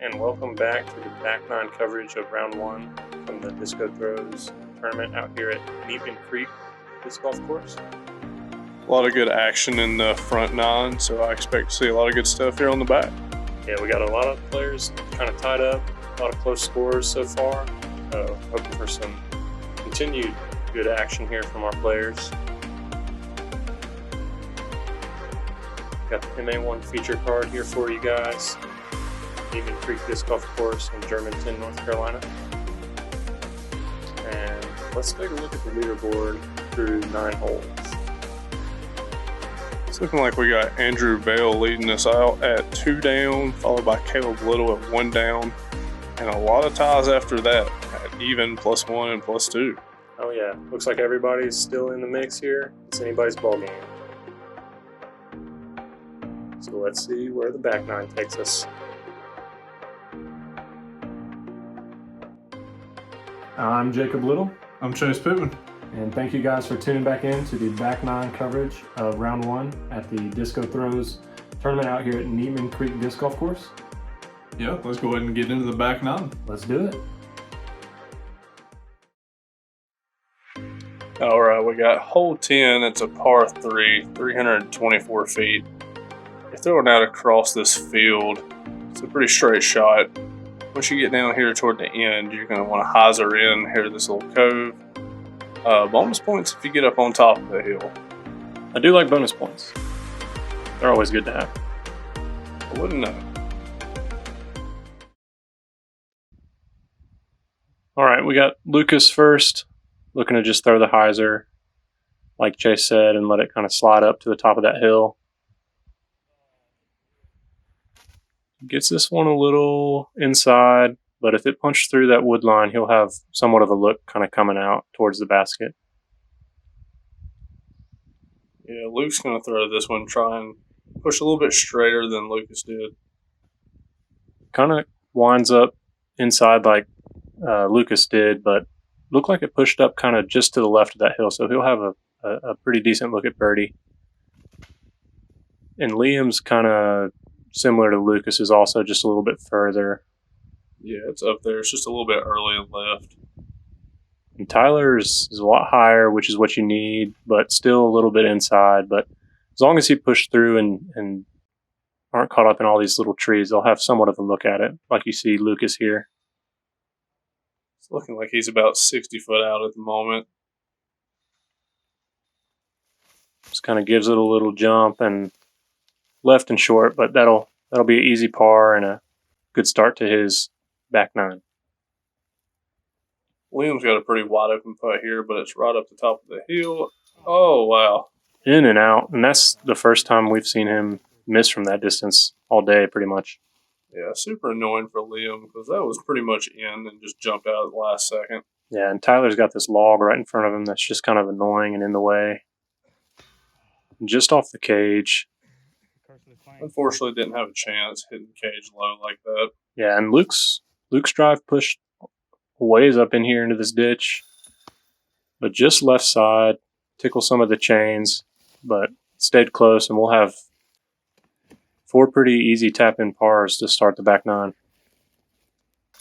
and welcome back to the back nine coverage of round one from the Disco Throws tournament out here at Neatman Creek Disc Golf Course. A lot of good action in the front nine, so I expect to see a lot of good stuff here on the back. Yeah, we got a lot of players kind of tied up, a lot of close scores so far. Hoping for some continued good action here from our players. Got the MA1 feature card here for you guys. Neatman Creek Disc Golf Course in Germantown, North Carolina. And let's take a look at the leaderboard through 9 holes. It's looking like we got Andrew Bell leading us out at 2 down, followed by Caleb Little at 1 down, and a lot of ties after that at even, +1 and +2. Oh yeah, looks like everybody's still in the mix here. It's anybody's ball game. So let's see where the back nine takes us. I'm Jacob Little. I'm Chase Pittman. And thank you guys for tuning back in to the back nine coverage of round one at the Disco Throws tournament out here at Neatman Creek Disc Golf Course. Yeah, let's go ahead and get into the back nine. Let's do it. All right, we got hole 10. It's a par 3, 324 feet. You're throwing out across this field. It's a pretty straight shot. Once you get down here toward the end, you're going to want to hyzer in here to this little cove. Bonus points if you get up on top of the hill. I do like bonus points. They're always good to have. I wouldn't know. All right, we got Lucas first. Looking to just throw the hyzer, like Chase said, and let it kind of slide up to the top of that hill. Gets this one a little inside, but if it punched through that wood line, he'll have somewhat of a look kind of coming out towards the basket. Yeah, Luke's going to throw this one, try and push a little bit straighter than Lucas did. Kind of winds up inside like Lucas did, but looked like it pushed up kind of just to the left of that hill, so he'll have a pretty decent look at birdie. And Liam's kind of similar to Lucas, is also just a little bit further. Yeah, it's up there. It's just a little bit early and left. And Tyler's is a lot higher, which is what you need, but still a little bit inside. But as long as he pushed through and aren't caught up in all these little trees, they'll have somewhat of a look at it, like you see Lucas here. It's looking like he's about 60 foot out at the moment. Just kind of gives it a little jump and left and short, but that'll be an easy par and a good start to his back nine. Liam's got a pretty wide open putt here, but it's right up the top of the hill. Oh, wow. In and out, and that's the first time we've seen him miss from that distance all day, pretty much. Yeah, super annoying for Liam because that was pretty much in and just jumped out at the last second. Yeah, and Tyler's got this log right in front of him that's just kind of annoying and in the way. Just off the cage. Unfortunately, didn't have a chance hitting the cage low like that. Yeah, and Luke's drive pushed ways up in here into this ditch, but just left side, tickled some of the chains, but stayed close, and we'll have 4 pretty easy tap-in pars to start the back nine.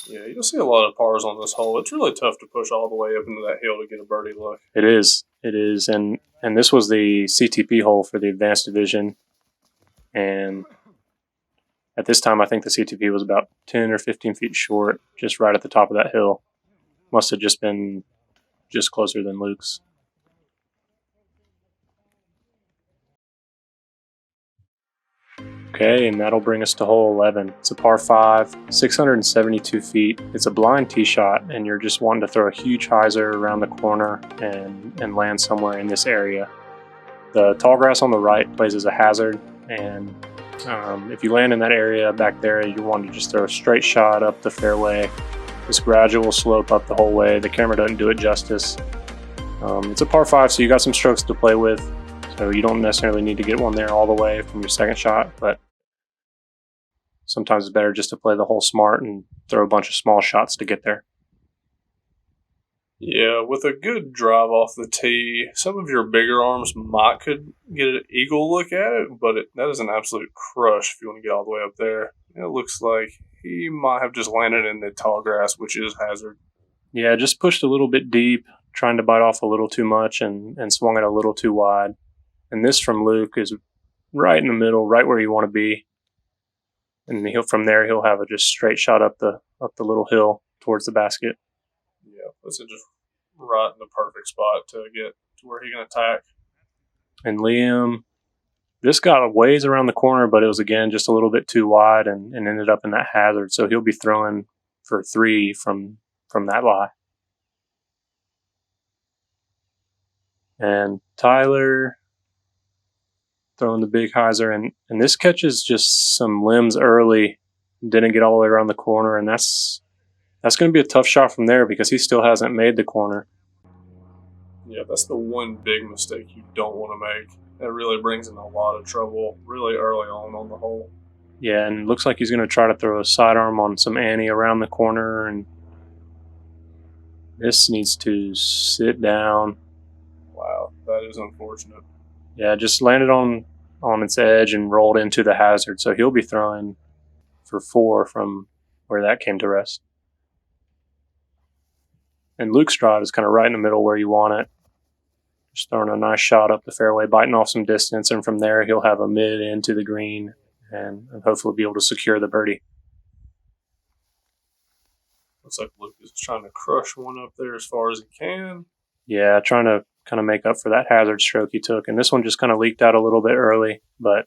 Yeah, you'll see a lot of pars on this hole. It's really tough to push all the way up into that hill to get a birdie look. It is, and this was the CTP hole for the advanced division. And at this time, I think the CTP was about 10 or 15 feet short, just right at the top of that hill. Must have just been just closer than Luke's. Okay, and that'll bring us to hole 11. It's a par 5, 672 feet. It's a blind tee shot, and you're just wanting to throw a huge hyzer around the corner and land somewhere in this area. The tall grass on the right plays as a hazard. And if you land in that area back there, you want to just throw a straight shot up the fairway. This gradual slope up the whole way. The camera doesn't do it justice. It's a par 5, so you got some strokes to play with. So you don't necessarily need to get one there all the way from your second shot, but sometimes it's better just to play the hole smart and throw a bunch of small shots to get there. Yeah, with a good drive off the tee, some of your bigger arms could get an eagle look at it, but that is an absolute crush if you want to get all the way up there. It looks like he might have just landed in the tall grass, which is hazard. Yeah, just pushed a little bit deep, trying to bite off a little too much and swung it a little too wide. And this from Luke is right in the middle, right where you want to be. And from there he'll have a just straight shot up the little hill towards the basket. Yeah, this is just right in the perfect spot to get to where he can attack. And Liam, this got a ways around the corner, but it was again just a little bit too wide and ended up in that hazard. So he'll be throwing for 3 from that lie. And Tylor throwing the big hyzer, and this catches just some limbs early, didn't get all the way around the corner, and that's going to be a tough shot from there because he still hasn't made the corner. Yeah, that's the one big mistake you don't want to make. That really brings in a lot of trouble really early on the hole. Yeah, and it looks like he's going to try to throw a sidearm on some Annie around the corner, and this needs to sit down. Wow, that is unfortunate. Yeah, just landed on its edge and rolled into the hazard, so he'll be throwing for 4 from where that came to rest. And Luke's drive is kind of right in the middle where you want it. Just throwing a nice shot up the fairway, biting off some distance, and from there he'll have a mid into the green and hopefully be able to secure the birdie. Looks like Luke is trying to crush one up there as far as he can. Yeah, trying to kind of make up for that hazard stroke he took. And this one just kind of leaked out a little bit early, but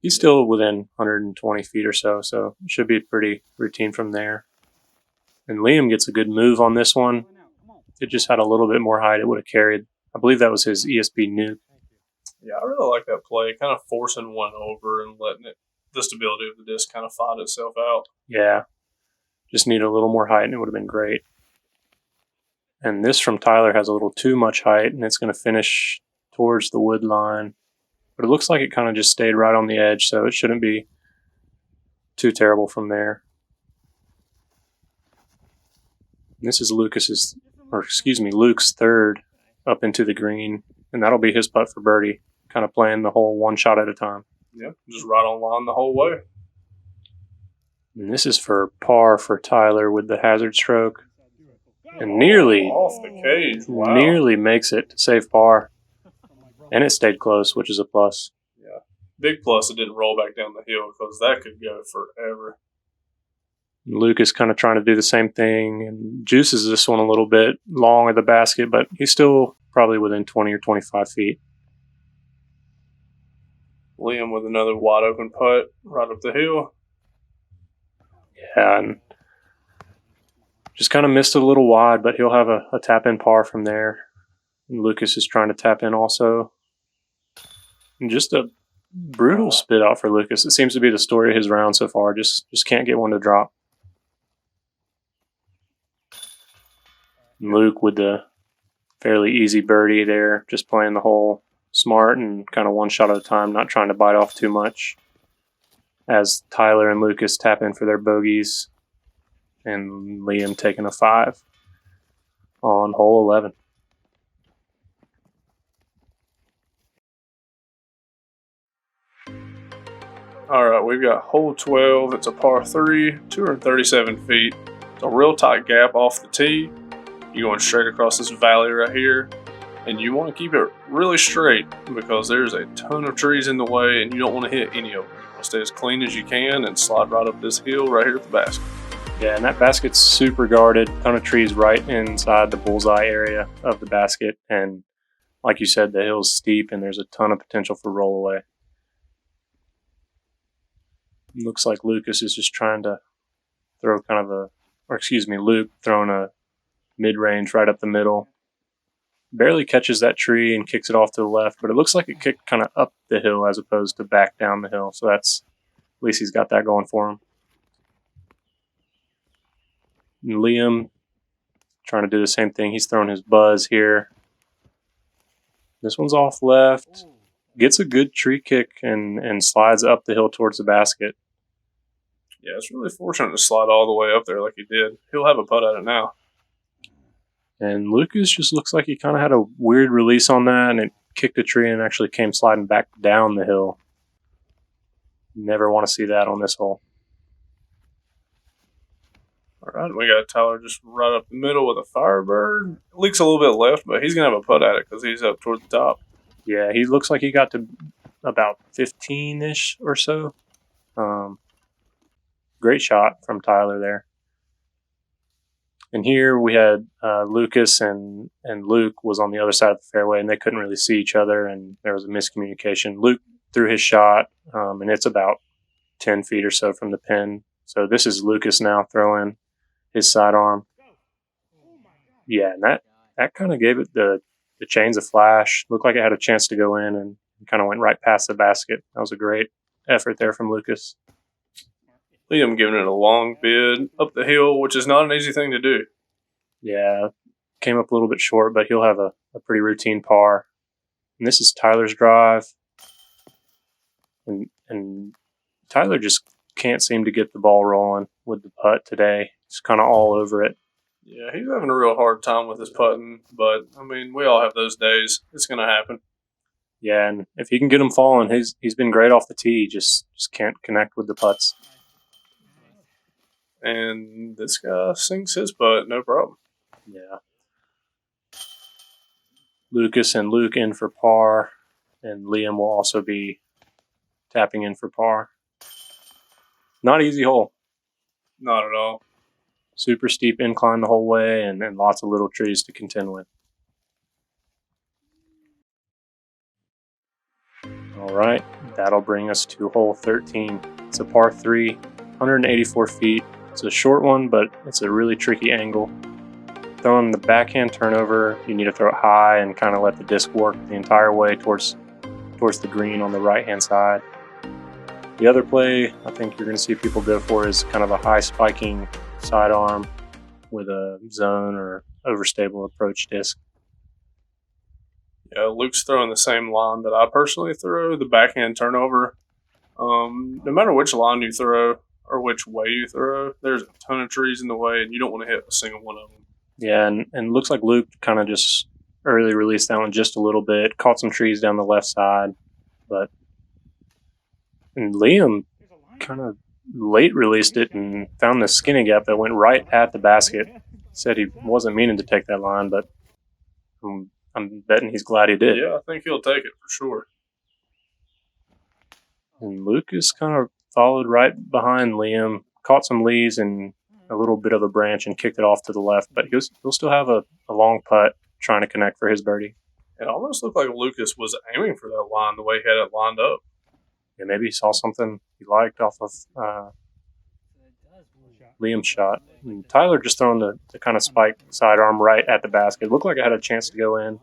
he's still within 120 feet or so, so it should be pretty routine from there. And Liam gets a good move on this one. If it just had a little bit more height, it would have carried. I believe that was his ESP nuke. Yeah, I really like that play, kind of forcing one over and letting the stability of the disc kind of fight itself out. Yeah, just need a little more height and it would have been great. And this from Tylor has a little too much height, and it's going to finish towards the wood line. But it looks like it kind of just stayed right on the edge, so it shouldn't be too terrible from there. And this is Luke's 3rd up into the green, and that'll be his putt for birdie, kind of playing the hole one shot at a time. Yeah, just right on line the whole way. And this is for par for Tylor with the hazard stroke. And nearly off the cage. Wow. Nearly makes it to save par. And it stayed close, which is a plus. Yeah. Big plus it didn't roll back down the hill because that could go forever. Luke is kind of trying to do the same thing and juices this one a little bit long of the basket, but he's still probably within 20 or 25 feet. Liam with another wide open putt right up the hill. Yeah, and just kind of missed it a little wide, but he'll have a tap-in par from there. And Lucas is trying to tap in also. And just a brutal spit out for Lucas. It seems to be the story of his round so far. Just can't get one to drop. And Luke with the fairly easy birdie there, just playing the hole smart and kind of one shot at a time, not trying to bite off too much. As Tylor and Lucas tap in for their bogeys. And Liam taking a 5 on hole 11. All right, we've got hole 12. It's a par 3, 237 feet. It's a real tight gap off the tee. You're going straight across this valley right here. And you want to keep it really straight because there's a ton of trees in the way and you don't want to hit any of them. You want to stay as clean as you can and slide right up this hill right here at the basket. Yeah, and that basket's super guarded. Ton of trees right inside the bullseye area of the basket. And like you said, the hill's steep and there's a ton of potential for rollaway. Looks like Lucas is just trying to throw Luke throwing a mid-range right up the middle. Barely catches that tree and kicks it off to the left, but it looks like it kicked kind of up the hill as opposed to back down the hill. So that's, at least he's got that going for him. And Liam trying to do the same thing. He's throwing his buzz here. This one's off left. Gets a good tree kick and slides up the hill towards the basket. Yeah, it's really fortunate to slide all the way up there like he did. He'll have a putt at it now. And Lucas just looks like he kind of had a weird release on that, and it kicked a tree and actually came sliding back down the hill. Never want to see that on this hole. All right, we got Tylor just right up the middle with a Firebird. Leaks a little bit left, but he's going to have a putt at it because he's up toward the top. Yeah, he looks like he got to about 15-ish or so. Great shot from Tylor there. And here we had Lucas and Luke was on the other side of the fairway, and they couldn't really see each other, and there was a miscommunication. Luke threw his shot, and it's about 10 feet or so from the pin. So this is Lucas now throwing his sidearm. Yeah, and that kind of gave it the Chainz a flash. Looked like it had a chance to go in and kind of went right past the basket. That was a great effort there from Lucas. Liam giving it a long bid up the hill, which is not an easy thing to do. Yeah, came up a little bit short, but he'll have a pretty routine par. And this is Tylor's drive. And Tylor just can't seem to get the ball rolling with the putt today. It's kind of all over it. Yeah, he's having a real hard time with his putting, but, I mean, we all have those days. It's going to happen. Yeah, and if he can get him falling, he's been great off the tee. Just can't connect with the putts. And this guy sinks his putt, no problem. Yeah. Lucas and Luke in for par, and Liam will also be tapping in for par. Not easy hole. Not at all. Super steep incline the whole way, and lots of little trees to contend with. All right, that'll bring us to hole 13. It's a par 3, 184 feet. It's a short one, but it's a really tricky angle. Throwing the backhand turnover, you need to throw it high and kind of let the disc work the entire way towards the green on the right-hand side. The other play I think you're going to see people go for is kind of a high spiking sidearm with a zone or overstable approach disc. Yeah, Luke's throwing the same line that I personally throw, the backhand turnover. No matter which line you throw or which way you throw, there's a ton of trees in the way, and you don't want to hit a single one of them. Yeah, and it looks like Luke kind of just early released that one just a little bit, caught some trees down the left side, and Liam kind of late released it and found this skinny gap that went right at the basket. Said he wasn't meaning to take that line, but I'm betting he's glad he did. Yeah, I think he'll take it for sure. And Lucas kind of followed right behind Liam, caught some leaves and a little bit of a branch and kicked it off to the left, but he'll still have a long putt trying to connect for his birdie. It almost looked like Lucas was aiming for that line the way he had it lined up. Yeah, maybe he saw something he liked off of Liam's shot. And Tylor just throwing the kind of spike sidearm right at the basket. It looked like it had a chance to go in,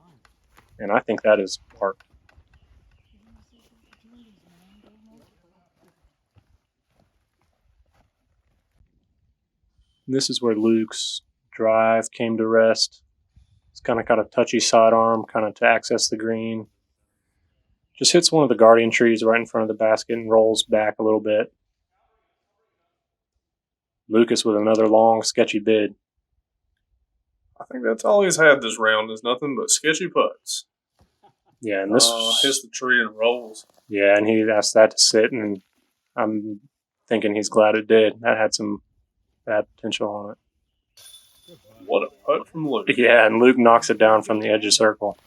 and I think that is parked. And this is where Luke's drive came to rest. It's kind of got a touchy sidearm, kind of to access the green. Just hits one of the guardian trees right in front of the basket and rolls back a little bit. Lucas with another long, sketchy bid. I think that's all he's had this round is nothing but sketchy putts. Yeah, and this hits the tree and rolls. Yeah, and he asked that to sit, and I'm thinking he's glad it did. That had some bad potential on it. What a putt from Luke. Yeah, and Luke knocks it down from the edge of circle.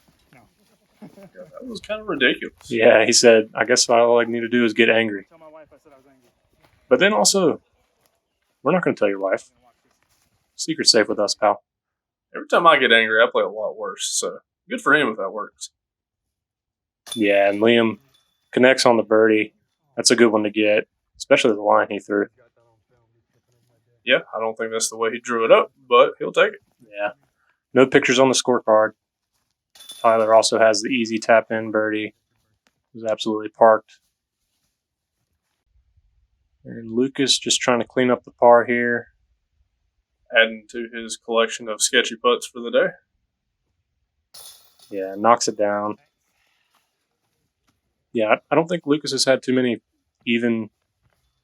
That was kind of ridiculous. Yeah, he said, I guess all I need to do is get angry. But then also, we're not going to tell your wife. Secret's safe with us, pal. Every time I get angry, I play a lot worse. So good for him if that works. Yeah, and Liam connects on the birdie. That's a good one to get, especially the line he threw. Yeah, I don't think that's the way he drew it up, but he'll take it. Yeah. No pictures on the scorecard. Tylor also has the easy tap-in birdie. It was absolutely parked. And Lucas just trying to clean up the par here. Adding to his collection of sketchy putts for the day. Yeah, knocks it down. Yeah, I don't think Lucas has had too many even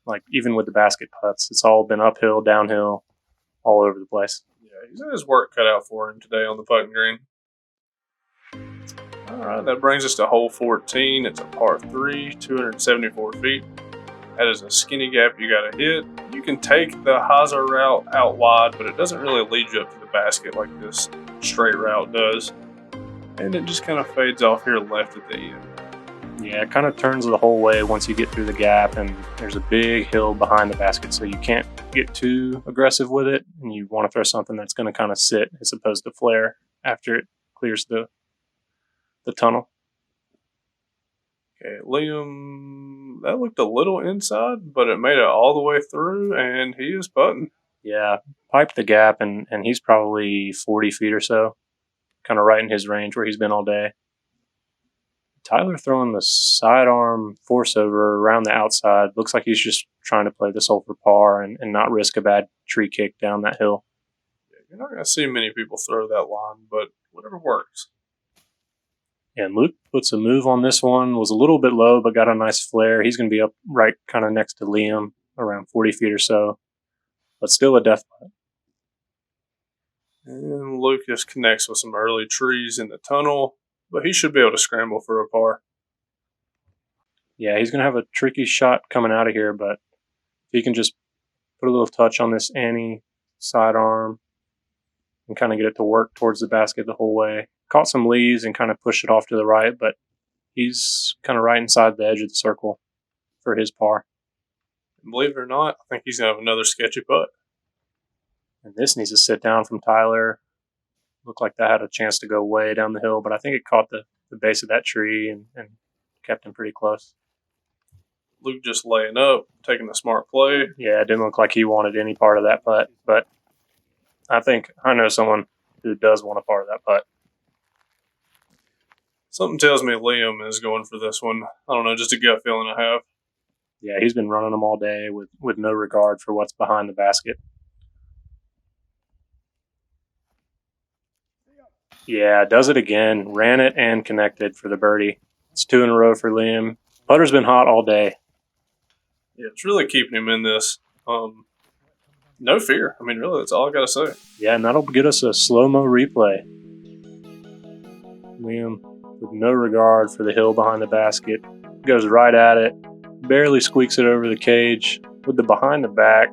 with the basket putts. It's all been uphill, downhill, all over the place. Yeah, he's had his work cut out for him today on the putting green. All right, that brings us to hole 14. It's a par 3, 274 feet. That is a skinny gap you got to hit. You can take the hyzer route out wide, but it doesn't really lead you up to the basket like this straight route does. And it just kind of fades off here left at the end. Yeah, it kind of turns the whole way once you get through the gap, and there's a big hill behind the basket, so you can't get too aggressive with it, and you want to throw something that's going to kind of sit as opposed to flare after it clears the tunnel. Okay, Liam, that looked a little inside, but it made it all the way through, and he is putting. Yeah, piped the gap, and he's probably 40 feet or so, kind of right in his range where he's been all day. Tylor throwing the sidearm force over around the outside. Looks like he's just trying to play this hole for par and not risk a bad tree kick down that hill. Yeah, you're not going to see many people throw that line, but whatever works. And Luke puts a move on this one. Was a little bit low, but got a nice flare. He's going to be up right kind of next to Liam, around 40 feet or so. But still a death putt. And Lucas connects with some early trees in the tunnel, but he should be able to scramble for a par. Yeah, he's going to have a tricky shot coming out of here, but if he can just put a little touch on this Annie sidearm and kind of get it to work towards the basket the whole way. Caught some leaves and kind of pushed it off to the right, but he's kind of right inside the edge of the circle for his par. And believe it or not, I think he's going to have another sketchy putt. And this needs to sit down from Tylor. Looked like that had a chance to go way down the hill, but I think it caught the base of that tree and kept him pretty close. Luke just laying up, taking a smart play. Yeah, it didn't look like he wanted any part of that putt, but I think I know someone who does want a part of that putt. Something tells me Liam is going for this one. I don't know, just a gut feeling I have. Yeah, he's been running them all day with no regard for what's behind the basket. Yeah, does it again. Ran it and connected for the birdie. It's 2 in a row for Liam. Putter's been hot all day. Yeah, it's really keeping him in this. No fear. I mean, really, that's all I got to say. Yeah, and that'll get us a slow-mo replay. Liam, with no regard for the hill behind the basket, goes right at it, barely squeaks it over the cage with the behind the back,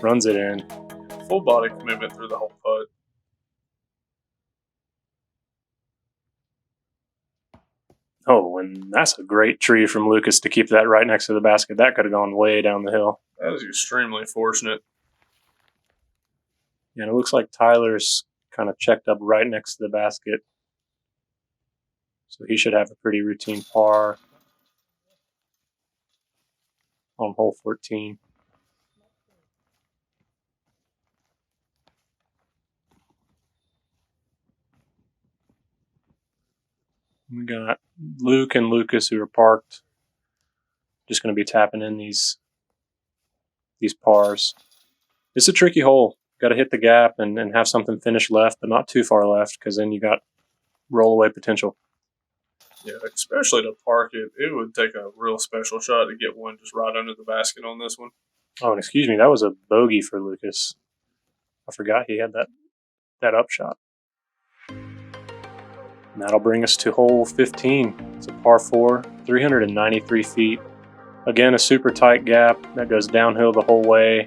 runs it in. Full body commitment through the whole putt. Oh, and that's a great tree from Lucas to keep that right next to the basket. That could have gone way down the hill. That is extremely fortunate. And it looks like Tyler's kind of checked up right next to the basket. So he should have a pretty routine par on hole 14. We got Luke and Lucas who are parked. Just going to be tapping in these pars. It's a tricky hole. Got to hit the gap and have something finish left, but not too far left, because then you got roll-away potential. Yeah, especially to park it. It would take a real special shot to get one just right under the basket on this one. Oh, and excuse me, that was a bogey for Lucas. I forgot he had that upshot. And that'll bring us to hole 15. It's a par 4, 393 feet. Again, a super tight gap that goes downhill the whole way,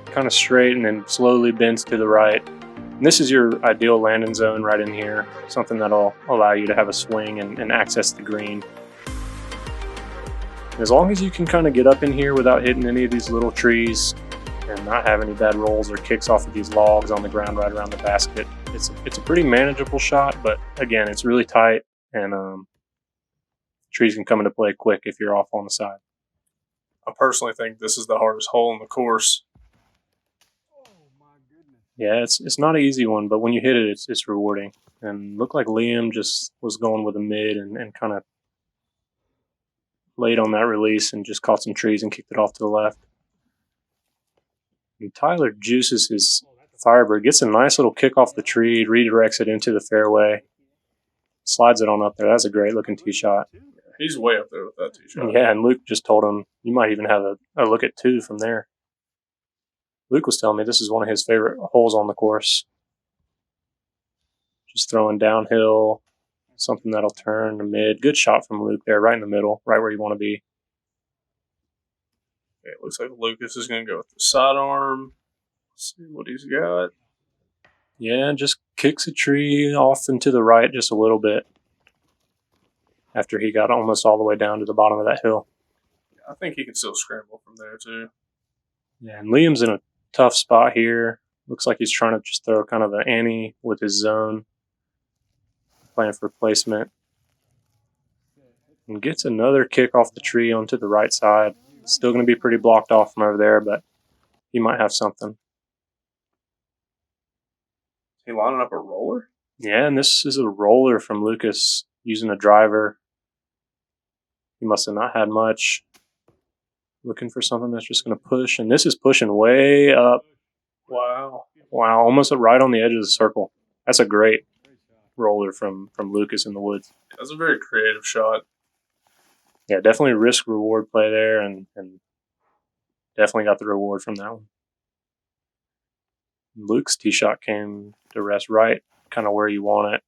kind of straight and then slowly bends to the right. And this is your ideal landing zone right in here, something that'll allow you to have a swing and access the green. As long as you can kind of get up in here without hitting any of these little trees and not have any bad rolls or kicks off of these logs on the ground right around the basket, it's a pretty manageable shot, but again, it's really tight, and trees can come into play quick if you're off on the side. I personally think this is the hardest hole in the course. Yeah, it's not an easy one, but when you hit it, it's rewarding. And looked like Liam just was going with a mid and kind of laid on that release and just caught some trees and kicked it off to the left. And Tylor juices his Firebird, gets a nice little kick off the tree, redirects it into the fairway, slides it on up there. That's a great looking tee shot. He's way up there with that tee shot. Yeah, and Luke just told him you might even have a look at 2 from there. Luke was telling me this is one of his favorite holes on the course. Just throwing downhill, something that'll turn to mid. Good shot from Luke there, right in the middle, right where you want to be. Okay, it looks like Lucas is going to go with the sidearm. Let's see what he's got. Yeah, just kicks a tree off and to the right just a little bit after he got almost all the way down to the bottom of that hill. I think he can still scramble from there, too. Yeah, and Liam's in a tough spot here. Looks like he's trying to just throw kind of an ante with his zone, playing for placement. And gets another kick off the tree onto the right side. Still going to be pretty blocked off from over there, but he might have something. Is he lining up a roller? Yeah, and this is a roller from Lucas using a driver. He must have not had much. Looking for something that's just going to push, and this is pushing way up. Wow. Wow, almost right on the edge of the circle. That's a great roller from Lucas in the woods. That's a very creative shot. Yeah, definitely risk-reward play there, and definitely got the reward from that one. Luke's tee shot came to rest right, kind of where you want it.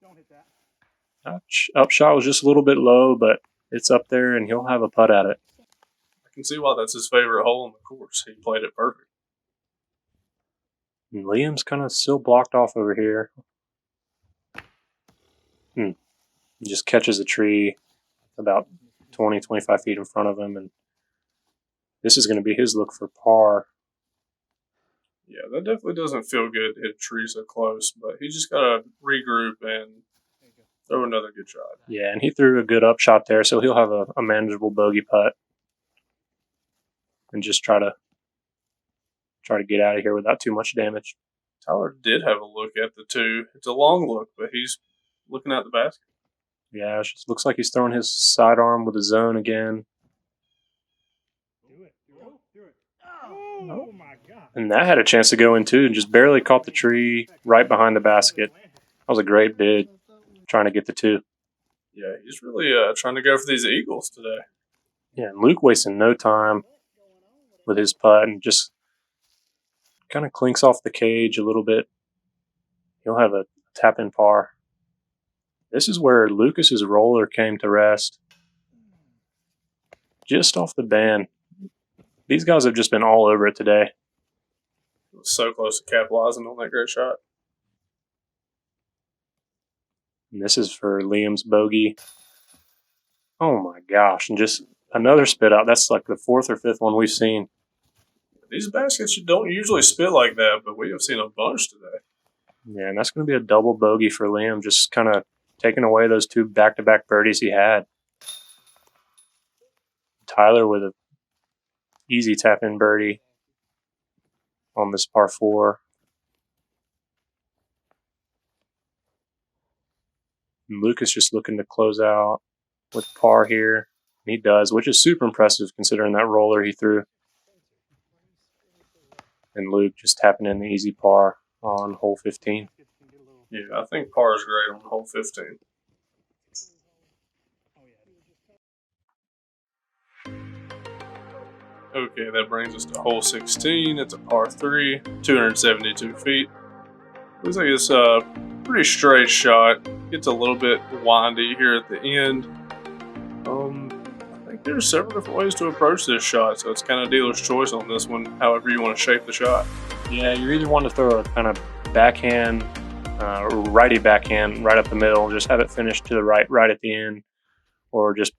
Don't hit that. Up shot was just a little bit low, but it's up there, and he'll have a putt at it. I can see why that's his favorite hole in the course. He played it perfect. And Liam's kind of still blocked off over here. He just catches a tree about 20, 25 feet in front of him, and this is going to be his look for par. Yeah, that definitely doesn't feel good to hit a tree so close, but he just got to regroup and throw another good shot. Yeah, and he threw a good up shot there, so he'll have a manageable bogey putt and just try to get out of here without too much damage. Tylor did have a look at the two. It's a long look, but he's looking at the basket. Yeah, it just looks like he's throwing his sidearm with a zone again. Do it. Oh my God. And that had a chance to go in too, and just barely caught the tree right behind the basket. That was a great bid, trying to get the two. Yeah, he's really trying to go for these eagles today. Yeah, and Luke wasting no time with his putt and just kind of clinks off the cage a little bit. He'll have a tap-in par. This is where Lucas's roller came to rest. Just off the band. These guys have just been all over it today. He was so close to capitalizing on that great shot. And this is for Liam's bogey. Oh my gosh. And just another spit out. That's like the fourth or fifth one we've seen. These baskets don't usually spit like that, but we have seen a bunch today. Yeah, and that's going to be a double bogey for Liam. Just kind of taking away those two back-to-back birdies he had. Tylor with a easy tap-in birdie on this par 4. And Lucas just looking to close out with par here. And he does, which is super impressive considering that roller he threw. And Luke just tapping in the easy par on hole 15. Yeah, I think par is great on hole 15. Okay, that brings us to hole 16. It's a par 3, 272 feet. Looks like it's a pretty straight shot. Gets a little bit windy here at the end. I think there's several different ways to approach this shot, so it's kind of dealer's choice on this one, however you want to shape the shot. Yeah, you either want to throw a kind of backhand, righty backhand right up the middle, just have it finish to the right at the end, or just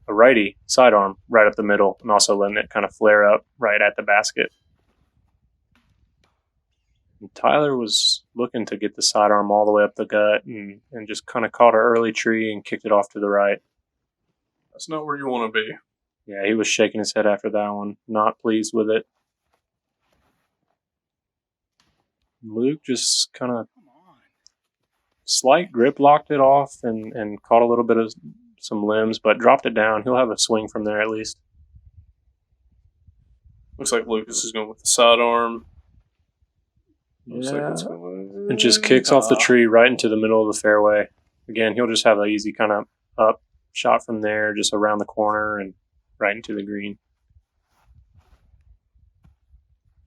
a righty sidearm right up the middle and also letting it kind of flare up right at the basket. And Tylor was looking to get the sidearm all the way up the gut and just kind of caught an early tree and kicked it off to the right. That's not where you want to be. Yeah, he was shaking his head after that one, not pleased with it. Luke just kind of slight grip locked it off and caught a little bit of some limbs, but dropped it down. He'll have a swing from there at least. Looks like Lucas is going with the sidearm. Looks like Yeah, it's going... it just kicks off the tree right into the middle of the fairway. Again, he'll just have an easy kind of up shot from there, just around the corner and right into the green.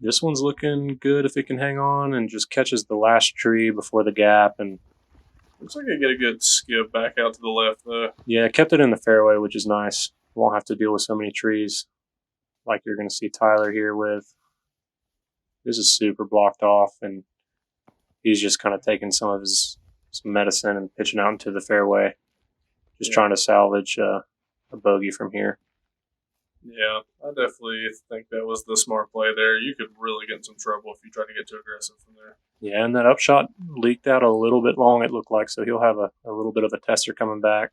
This one's looking good if it can hang on and just catches the last tree before the gap. And looks like I get a good skip back out to the left, though. yeah, kept it in the fairway, which is nice. Won't have to deal with so many trees like you're going to see Tylor here with. This is super blocked off, and he's just kind of taking some medicine and pitching out into the fairway, just trying to salvage a bogey from here. Yeah, I definitely think that was the smart play there. You could really get in some trouble if you try to get too aggressive from there. Yeah, and that upshot leaked out a little bit long, it looked like, so he'll have a little bit of a tester coming back.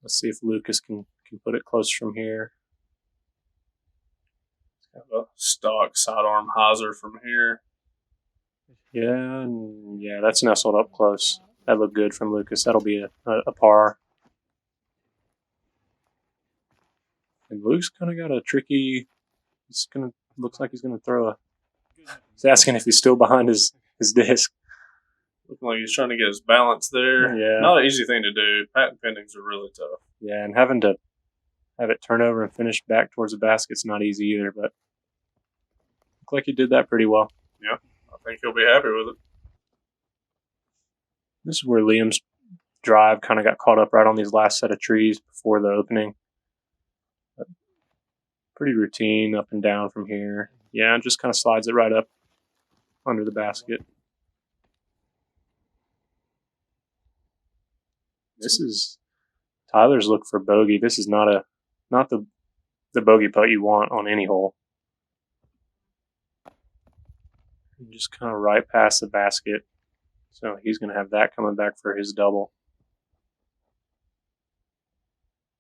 Let's see if Lucas can put it close from here. Have a stock sidearm hyzer from here. Yeah, that's nestled up close. That looked good from Lucas. That'll be a par. And Luke's kind of got a tricky. Looks like he's gonna throw a. He's asking if he's still behind his disc. Looking like he's trying to get his balance there. Yeah. Not an easy thing to do. Patent pendings are really tough. Yeah, and having to have it turn over and finish back towards the basket's not easy either, but looked like he did that pretty well. Yeah, I think he'll be happy with it. This is where Liam's drive kind of got caught up right on these last set of trees before the opening. But pretty routine up and down from here. Yeah, just kind of slides it right up under the basket. This is Tyler's look for bogey. This is not the bogey putt you want on any hole. Just kind of right past the basket. So he's going to have that coming back for his double.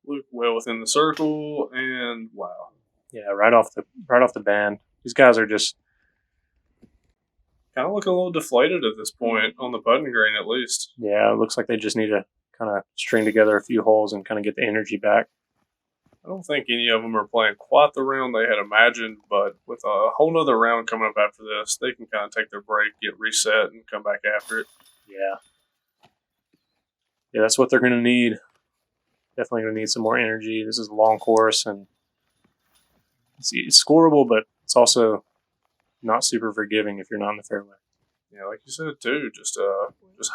Luke well within the circle, and wow. Yeah, right off the band. These guys are just kind of looking a little deflated at this point on the putting green, at least. Yeah, it looks like they just need to kind of string together a few holes and kind of get the energy back. I don't think any of them are playing quite the round they had imagined, but with a whole nother round coming up after this, they can kind of take their break, get reset, and come back after it. Yeah, that's what they're going to need. Definitely going to need some more energy. This is a long course, and it's scoreable, but it's also not super forgiving if you're not in the fairway. Yeah, like you said too, just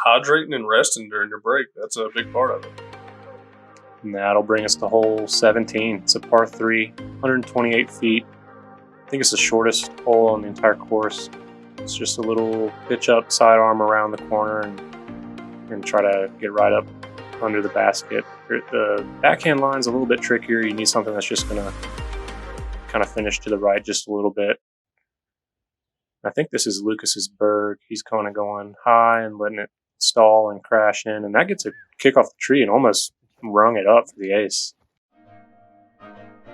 hydrating and resting during your break. That's a big part of it. And that'll bring us to hole 17. It's a par 3, 128 feet. I think it's the shortest hole on the entire course. It's just a little pitch up sidearm around the corner and try to get right up under the basket. The backhand line's a little bit trickier. You need something that's just going to kind of finish to the right just a little bit. I think this is Lucas's berg. He's kind of going high and letting it stall and crash in, and that gets a kick off the tree and almost rung it up for the ace.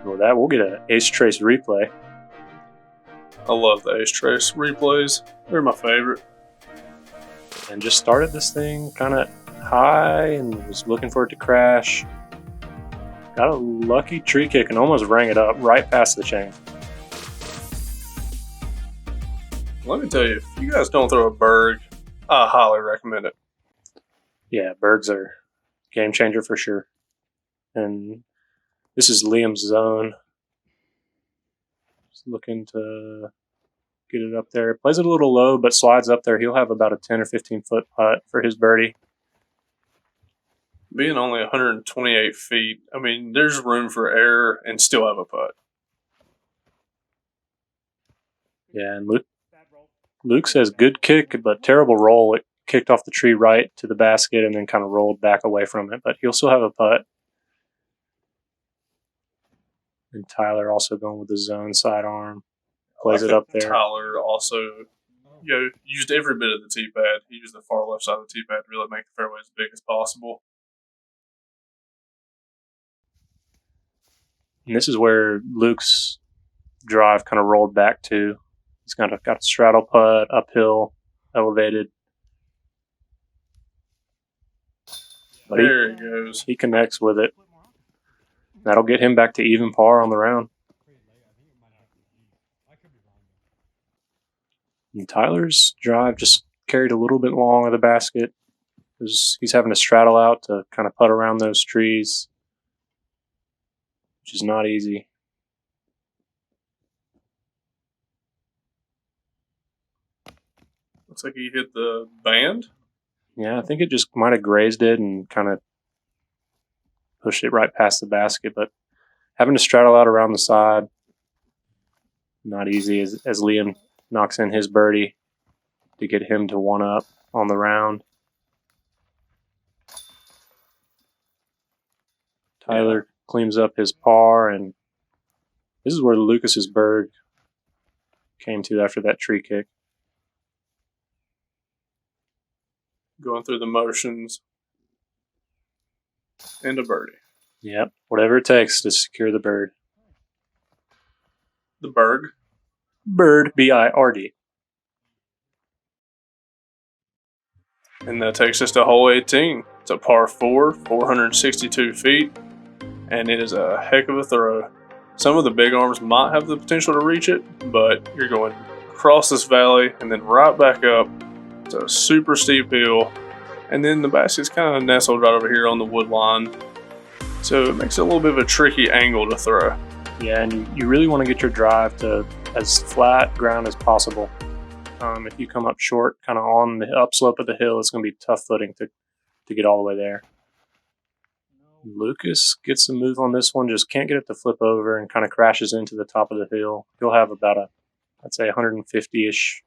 With that, we'll get an ace trace replay. I love the ace trace replays. They're my favorite. And just started this thing kind of high and was looking for it to crash. Got a lucky tree kick and almost rang it up right past the chain. Let me tell you, if you guys don't throw a berg, I highly recommend it. Yeah, bergs are game changer for sure. And this is Liam's zone. Just looking to get it up there. Plays it a little low, but slides up there. He'll have about a 10 or 15 foot putt for his birdie. Being only 128 feet, I mean, there's room for error and still have a putt. Yeah, and Luke says good kick, but terrible roll. It kicked off the tree right to the basket and then kind of rolled back away from it, but he'll still have a putt. And Tylor also going with the zone sidearm. Plays it up there. Tylor also used every bit of the tee pad. He used the far left side of the tee pad to really make the fairway as big as possible. And this is where Luke's drive kind of rolled back to. He's kind of got a straddle putt, uphill, elevated. But there he goes. He connects with it. That'll get him back to even par on the round. And Tyler's drive just carried a little bit long of the basket. He's having to straddle out to kind of putt around those trees, which is not easy. Looks like he hit the band. Yeah, I think it just might have grazed it and kind of pushed it right past the basket, but having to straddle out around the side, not easy as Liam knocks in his birdie to get him to 1 up on the round. Tyler cleans up his par, and this is where Lucas's bird came to after that tree kick. Going through the motions. And a birdie. Yep, whatever it takes to secure the bird. The Berg. Bird, B-I-R-D. And that takes us to hole 18. It's a par 4, 462 feet, and it is a heck of a throw. Some of the big arms might have the potential to reach it, but you're going across this valley and then right back up. It's a super steep hill, and then the basket's kind of nestled right over here on the wood line, so it makes it a little bit of a tricky angle to throw. Yeah, and you really want to get your drive to as flat ground as possible. If you come up short, kind of on the upslope of the hill, it's going to be tough footing to get all the way there. Lucas gets a move on this one, just can't get it to flip over and kind of crashes into the top of the hill. He'll have about I'd say 150-ish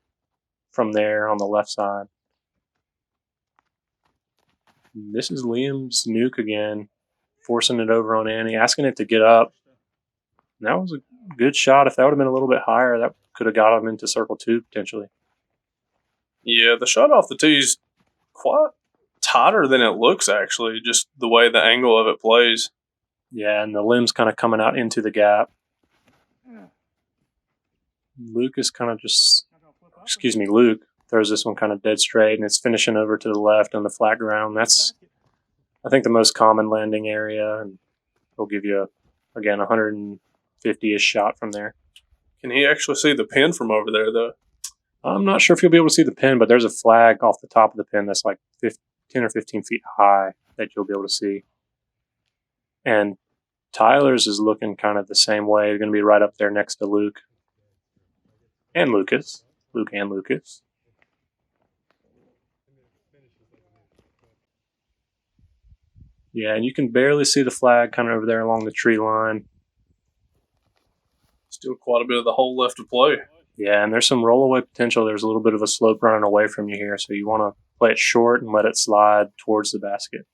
from there on the left side. This is Liam's nuke again, forcing it over on Annie, asking it to get up. And that was a good shot. If that would have been a little bit higher, that could have got him into circle 2 potentially. Yeah, the shot off the tee's quite tighter than it looks, actually, just the way the angle of it plays. Yeah, and the limb's kind of coming out into the gap. Luke throws this one kind of dead straight, and it's finishing over to the left on the flat ground. That's, I think, the most common landing area, and it'll give you, again, 150-ish shot from there. Can he actually see the pin from over there, though? I'm not sure if you'll be able to see the pin, but there's a flag off the top of the pin that's like 10 or 15 feet high that you'll be able to see. And Tyler's is looking kind of the same way. They're going to be right up there next to Luke and Lucas. Luke and Lucas. Yeah, and you can barely see the flag kind of over there along the tree line. Still quite a bit of the hole left to play. Yeah, and there's some rollaway potential. There's a little bit of a slope running away from you here, so you want to play it short and let it slide towards the basket.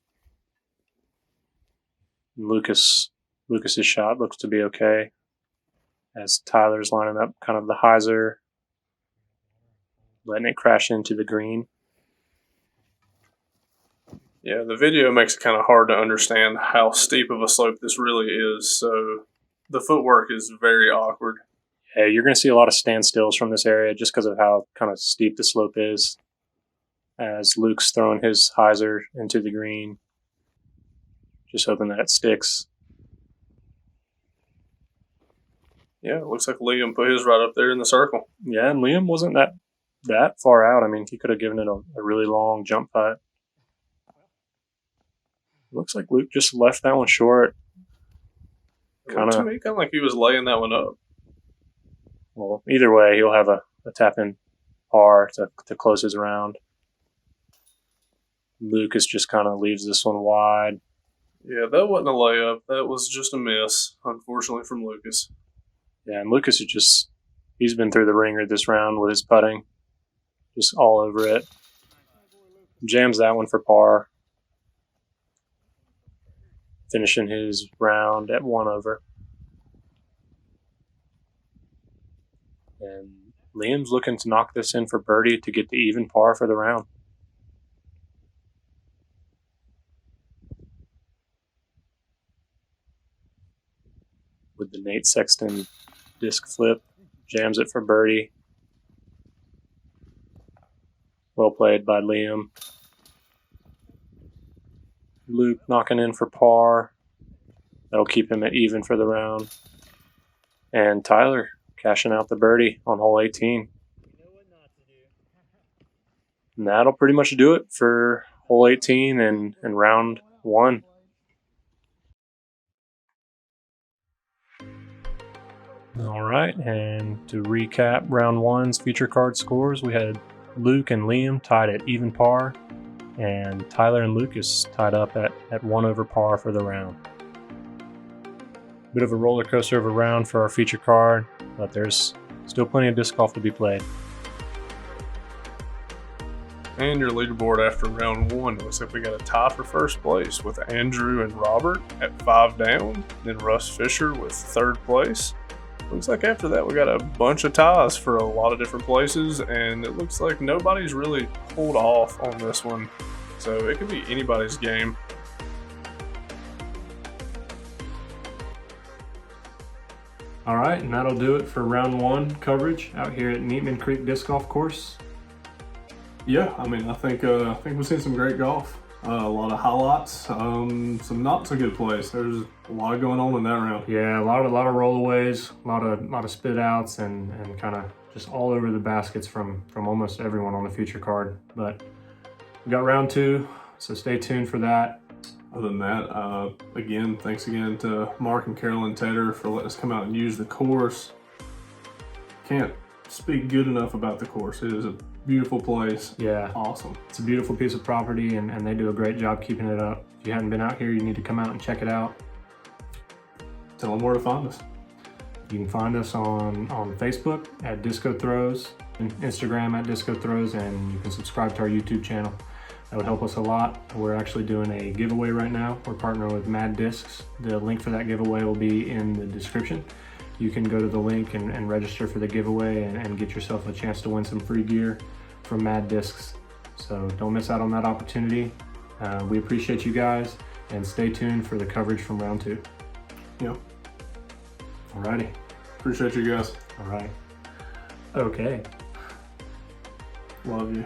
Lucas's shot looks to be okay as Tyler's lining up kind of the hyzer, letting it crash into the green. Yeah, the video makes it kind of hard to understand how steep of a slope this really is, so the footwork is very awkward. Yeah, you're going to see a lot of standstills from this area just because of how kind of steep the slope is as Luke's throwing his hyzer into the green. Just hoping that it sticks. Yeah, it looks like Liam put his right up there in the circle. Yeah, and Liam wasn't that far out. I mean, he could have given it a really long jump putt. Looks like Luke just left that one short. To me, kind of like he was laying that one up. Well, either way, he'll have a tap-in par to close his round. Lucas just kind of leaves this one wide. Yeah, that wasn't a layup. That was just a miss, unfortunately, from Lucas. Yeah, and Lucas he's been through the ringer this round with his putting. Just all over it. Jams that one for par. Finishing his round at 1 over. And Liam's looking to knock this in for birdie to get the even par for the round. With the Nate Sexton disc flip, jams it for birdie. Well played by Liam. Luke knocking in for par. That'll keep him at even for the round. And Tyler cashing out the birdie on hole 18. And that'll pretty much do it for hole 18 and round 1. All right, and to recap round 1's feature card scores, we had Luke and Liam tied at even par, and Tyler and Lucas tied up at 1 over par for the round. Bit of a roller coaster of a round for our feature card, but there's still plenty of disc golf to be played. And your leaderboard after round 1 looks like we got a tie for first place with Andrew and Robert at 5 down, then Russ Fisher with 3rd place. Looks like after that we got a bunch of ties for a lot of different places, and it looks like nobody's really pulled off on this one, so it could be anybody's game. All right, and that'll do it for round 1 coverage out here at Neatman Creek Disc Golf Course. Yeah, I mean, I think we've seen some great golf. A lot of highlights, some not so good plays. There's a lot going on in that round. Yeah, a lot of rollaways, a lot of spit outs, and kind of just all over the baskets from almost everyone on the feature card. But we got round 2, so stay tuned for that. Other than that, again, thanks again to Mark and Carolyn Tater for letting us come out and use the course. Can't speak good enough about the course. It is a beautiful place. Yeah, awesome. It's a beautiful piece of property, and they do a great job keeping it up. If you haven't been out here, you need to come out and check it out. Tell them where to find us. You can find us on Facebook at Disco Throws, and Instagram at Disco Throws, and you can subscribe to our YouTube channel. That would help us a lot. We're actually doing a giveaway right now. We're partnering with Mad Discs. The link for that giveaway will be in the description. You can go to the link and register for the giveaway and get yourself a chance to win some free gear from Mad Discs. So don't miss out on that opportunity. We appreciate you guys, and stay tuned for the coverage from round 2. Yep. Alrighty. Appreciate you guys. All right. Okay. Love you.